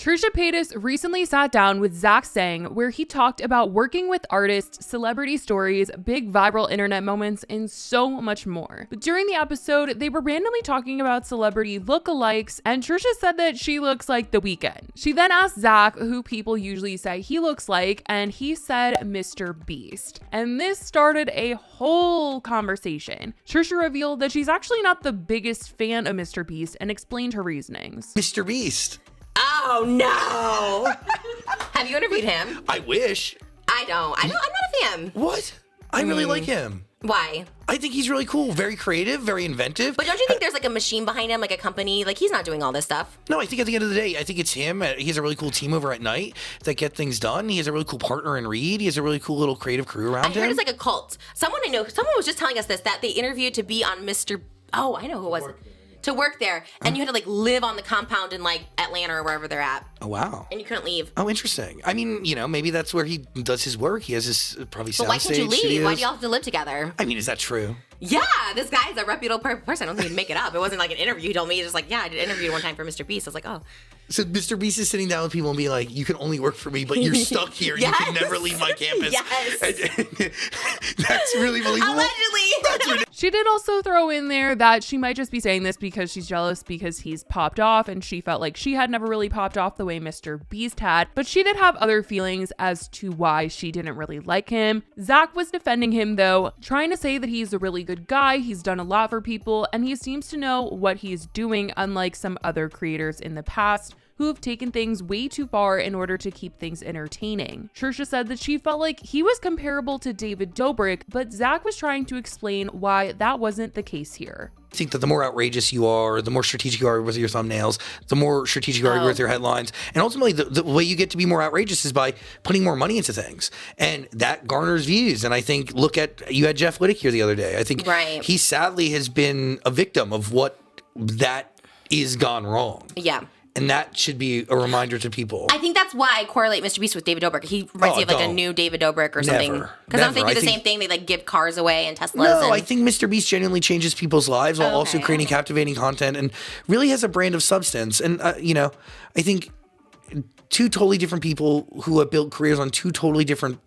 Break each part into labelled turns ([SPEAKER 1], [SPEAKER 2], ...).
[SPEAKER 1] Trisha Paytas recently sat down with Zach Sang, where he talked about working with artists, celebrity stories, big viral internet moments, and so much more. But during the episode, they were randomly talking about celebrity lookalikes, and Trisha said that she looks like The Weeknd. She then asked Zach who people usually say he looks like, and he said Mrbeast. And this started a whole conversation. Trisha revealed that she's actually not the biggest fan of Mrbeast and explained her reasonings.
[SPEAKER 2] Mrbeast.
[SPEAKER 3] Oh no! Have you interviewed him?
[SPEAKER 2] I wish.
[SPEAKER 3] I'm not a fan.
[SPEAKER 2] What? I really like him.
[SPEAKER 3] Why?
[SPEAKER 2] I think he's really cool, very creative, very inventive.
[SPEAKER 3] But don't you think there's like a machine behind him, like a company? Like he's not doing all this stuff.
[SPEAKER 2] No, I think at the end of the day, I think it's him. He has a really cool team over at night that get things done. He has a really cool partner in Reed. He has a really cool little creative crew around him.
[SPEAKER 3] I heard it's like a cult. Someone I know, someone was just telling us this, that they interviewed to be on Oh, I know who it was. To work there, and you had to like live on the compound in like Atlanta or wherever they're at.
[SPEAKER 2] Oh wow!
[SPEAKER 3] And you couldn't leave.
[SPEAKER 2] Oh, interesting. I mean, maybe that's where he does his work. He has his probably soundstage.
[SPEAKER 3] But why can't you leave?
[SPEAKER 2] Studios.
[SPEAKER 3] Why do y'all have to live together?
[SPEAKER 2] I mean, is that true?
[SPEAKER 3] Yeah, this guy's a reputable person. I don't think he'd make it up. It wasn't like an interview. He told me, he's just like, yeah, I did an interview one time for Mrbeast. I was like, oh.
[SPEAKER 2] So Mrbeast is sitting down with people and being like, you can only work for me, but you're stuck here.
[SPEAKER 3] Yes.
[SPEAKER 2] You can never leave my campus.
[SPEAKER 3] Yes.
[SPEAKER 2] That's really believable.
[SPEAKER 3] Allegedly.
[SPEAKER 1] She did also throw in there that she might just be saying this because she's jealous because he's popped off and she felt like she had never really popped off the way Mrbeast had, but she did have other feelings as to why she didn't really like him. Zach was defending him though, trying to say that he's a really good guy, he's done a lot for people, and he seems to know what he's doing, unlike some other creators in the past who have taken things way too far in order to keep things entertaining. Trisha said that she felt like he was comparable to David Dobrik, but Zach was trying to explain why that wasn't the case here.
[SPEAKER 2] I think that the more outrageous you are, the more strategic you are with your thumbnails, the more strategic you are with your headlines. And ultimately, the way you get to be more outrageous is by putting more money into things. And that garners views. And I think, you had Jeff Wittick here the other day. I think he sadly has been a victim of what that is gone wrong.
[SPEAKER 3] Yeah.
[SPEAKER 2] And that should be a reminder to people.
[SPEAKER 3] I think that's why I correlate Mrbeast with David Dobrik. He reminds me of like a new David Dobrik or something. Because I don't think they do the same thing. They like give cars away and Teslas.
[SPEAKER 2] No, I think Mrbeast genuinely changes people's lives while also creating captivating content and really has a brand of substance. And, I think two totally different people who have built careers on two totally different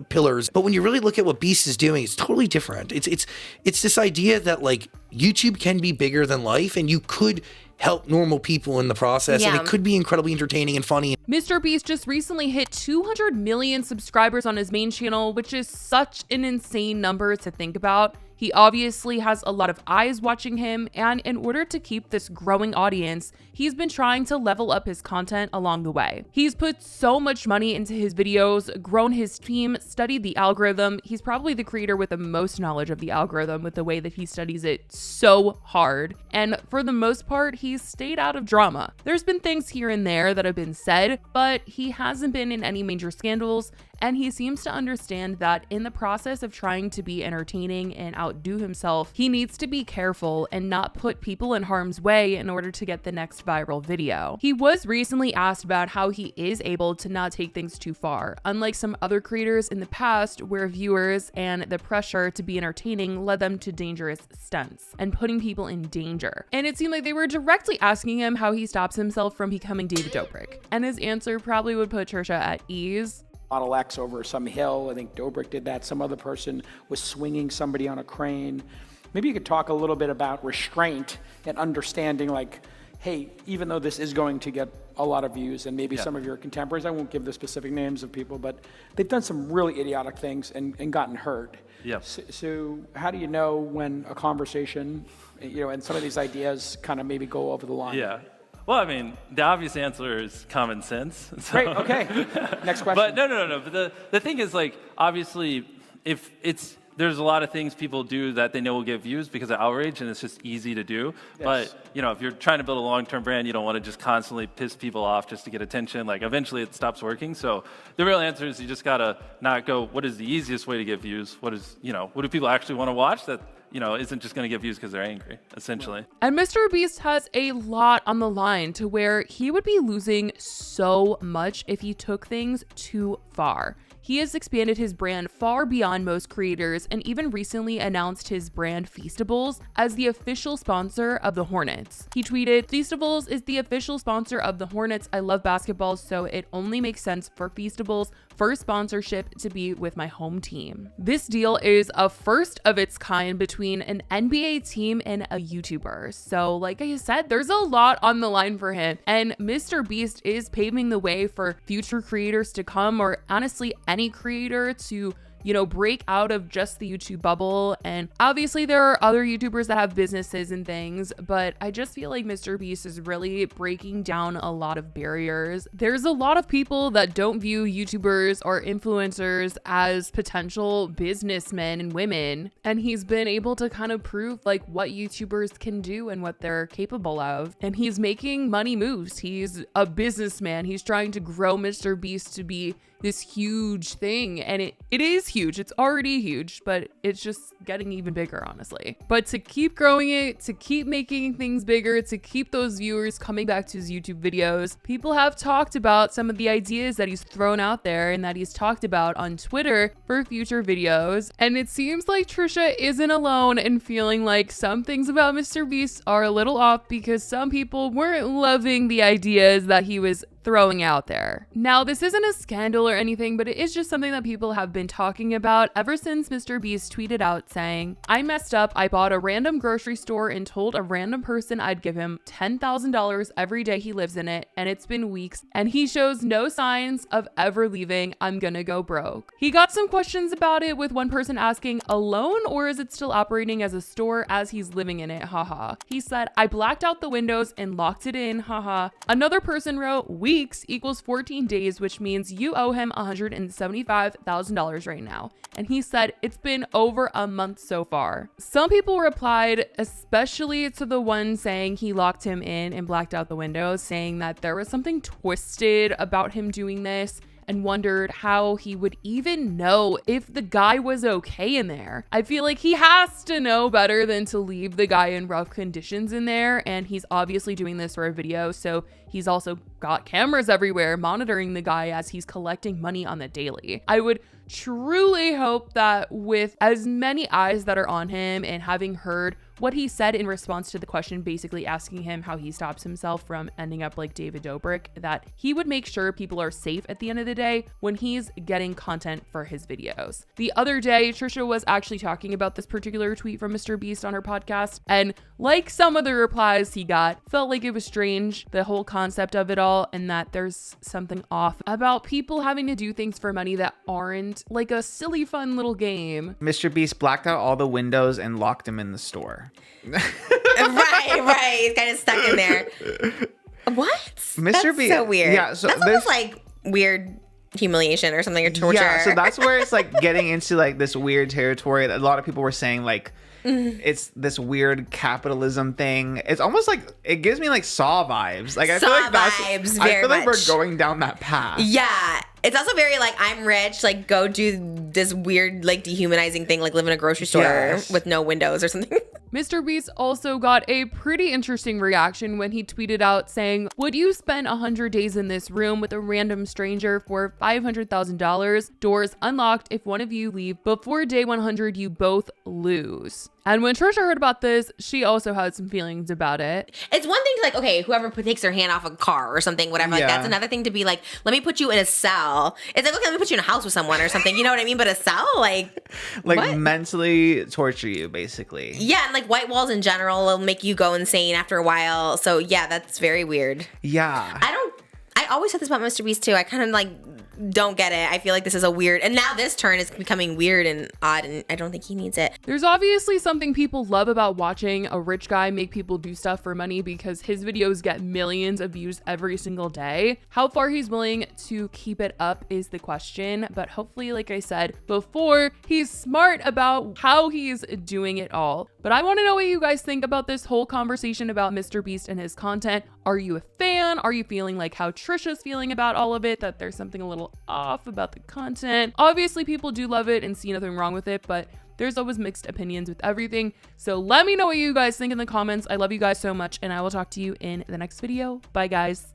[SPEAKER 2] pillars. But when you really look at what Beast is doing, it's totally different. It's this idea that like YouTube can be bigger than life and you could help normal people in the process, and it could be incredibly entertaining and funny.
[SPEAKER 1] Mrbeast just recently hit 200 million subscribers on his main channel, which is such an insane number to think about. He obviously has a lot of eyes watching him, and in order to keep this growing audience, he's been trying to level up his content along the way. He's put so much money into his videos, grown his team, studied the algorithm. He's probably the creator with the most knowledge of the algorithm with the way that he studies it so hard. And for the most part, he's stayed out of drama. There's been things here and there that have been said, but he hasn't been in any major scandals, and he seems to understand that in the process of trying to be entertaining and outdo himself, he needs to be careful and not put people in harm's way in order to get the next viral video. He was recently asked about how he is able to not take things too far, unlike some other creators in the past where viewers and the pressure to be entertaining led them to dangerous stunts and putting people in danger. And it seemed like they were directly asking him how he stops himself from becoming David Dobrik. And his answer probably would put Trisha at ease.
[SPEAKER 4] Model X over some hill. I think Dobrik did that. Some other person was swinging somebody on a crane. Maybe you could talk a little bit about restraint and understanding, like, hey, even though this is going to get a lot of views, and maybe some of your contemporaries, I won't give the specific names of people, but they've done some really idiotic things and gotten hurt.
[SPEAKER 5] Yeah.
[SPEAKER 4] So how do you know when a conversation, and some of these ideas kind of maybe go over the line?
[SPEAKER 5] Yeah. Well, I mean, the obvious answer is common sense. So.
[SPEAKER 4] Great, okay. Next question.
[SPEAKER 5] But no. But the thing is, like, obviously, there's a lot of things people do that they know will get views because of outrage, and it's just easy to do. Yes. But, if you're trying to build a long-term brand, you don't want to just constantly piss people off just to get attention. Like, eventually it stops working. So the real answer is you just got to not go, what is the easiest way to get views? What do people actually want to watch that isn't just going to get views because they're angry, essentially.
[SPEAKER 1] And Mrbeast has a lot on the line to where he would be losing so much if he took things too far. he has expanded his brand far beyond most creators and even recently announced his brand Feastables as the official sponsor of the Hornets. He tweeted, "Feastables is the official sponsor of the Hornets. I love basketball, so it only makes sense for Feastables' first sponsorship to be with my home team." This deal is a first of its kind between an NBA team and a YouTuber. So like I said, there's a lot on the line for him, and Mrbeast is paving the way for future creators to come, or honestly any creator to break out of just the YouTube bubble. And obviously there are other YouTubers that have businesses and things, but I just feel like Mrbeast is really breaking down a lot of barriers. There's a lot of people that don't view YouTubers or influencers as potential businessmen and women, and he's been able to kind of prove like what YouTubers can do and what they're capable of. And he's making money moves. He's a businessman. He's trying to grow Mrbeast to be this huge thing, and it is huge. It's already huge, but it's just getting even bigger, honestly. But to keep growing it, to keep making things bigger, to keep those viewers coming back to his YouTube videos, people have talked about some of the ideas that he's thrown out there and that he's talked about on Twitter for future videos. And it seems like Trisha isn't alone in feeling like some things about Mrbeast are a little off, because some people weren't loving the ideas that he was throwing out there. Now, this isn't a scandal or anything, but it is just something that people have been talking about ever since Mrbeast tweeted out saying, "I messed up. I bought a random grocery store and told a random person I'd give him $10,000 every day he lives in it, and it's been weeks, and he shows no signs of ever leaving. I'm gonna go broke." He got some questions about it, with one person asking, "Alone, or is it still operating as a store as he's living in it? Haha." He said, "I blacked out the windows and locked it in. Haha." Another person wrote, "Weeks equals 14 days, which means you owe him $175,000 right now." And he said, "It's been over a month so far." Some people replied, especially to the one saying he locked him in and blacked out the windows, saying that there was something twisted about him doing this, and wondered how he would even know if the guy was okay in there. I feel like he has to know better than to leave the guy in rough conditions in there, and he's obviously doing this for a video, so he's also got cameras everywhere monitoring the guy as he's collecting money on the daily. I would truly hope that with as many eyes that are on him, and having heard what he said in response to the question basically asking him how he stops himself from ending up like David Dobrik, that he would make sure people are safe at the end of the day when he's getting content for his videos. The other day, Trisha was actually talking about this particular tweet from Mrbeast on her podcast, and like some of the replies he got, felt like it was strange, the whole concept of it all, and that there's something off about people having to do things for money that aren't like a silly fun little game.
[SPEAKER 6] Mrbeast blacked out all the windows and locked him in the store.
[SPEAKER 3] right. He's kind of stuck in there. What? That's so weird.
[SPEAKER 6] Yeah, so
[SPEAKER 3] that's almost like weird humiliation or something, or torture.
[SPEAKER 6] Yeah, so that's where it's like getting into like this weird territory. A lot of people were saying like it's this weird capitalism thing. It's almost like, it gives me like Saw vibes. Like I feel like we're going down that path.
[SPEAKER 3] Yeah. It's also very like, I'm rich, like go do this weird like dehumanizing thing, like live in a grocery store with no windows or something.
[SPEAKER 1] Mrbeast also got a pretty interesting reaction when he tweeted out saying, "Would you spend 100 days in this room with a random stranger for $500,000? Doors unlocked. If one of you leave before day 100, you both lose." And when Trisha heard about this, she also had some feelings about it.
[SPEAKER 3] It's one thing to like, okay, whoever takes their hand off a car or something, whatever, like that's another thing to be like, let me put you in a cell. It's like, okay, let me put you in a house with someone or something, you know what I mean? But a cell, like what?
[SPEAKER 6] Mentally torture you, basically.
[SPEAKER 3] Yeah, and like white walls in general will make you go insane after a while. So yeah, that's very weird.
[SPEAKER 6] Yeah.
[SPEAKER 3] I always said this about Mrbeast too. I kind of like don't get it. I feel like this is a weird, and now this turn is becoming weird and odd, and I don't think he needs it.
[SPEAKER 1] There's obviously something people love about watching a rich guy make people do stuff for money, because his videos get millions of views every single day. How far he's willing to keep it up is the question, but hopefully, like I said before, he's smart about how he's doing it all. But I want to know what you guys think about this whole conversation about Mrbeast and his content. Are you a fan? Are you feeling like how Trisha's feeling about all of it, that there's something a little off about the content? Obviously, people do love it and see nothing wrong with it, but there's always mixed opinions with everything. So let me know what you guys think in the comments. I love you guys so much, and I will talk to you in the next video. Bye, guys.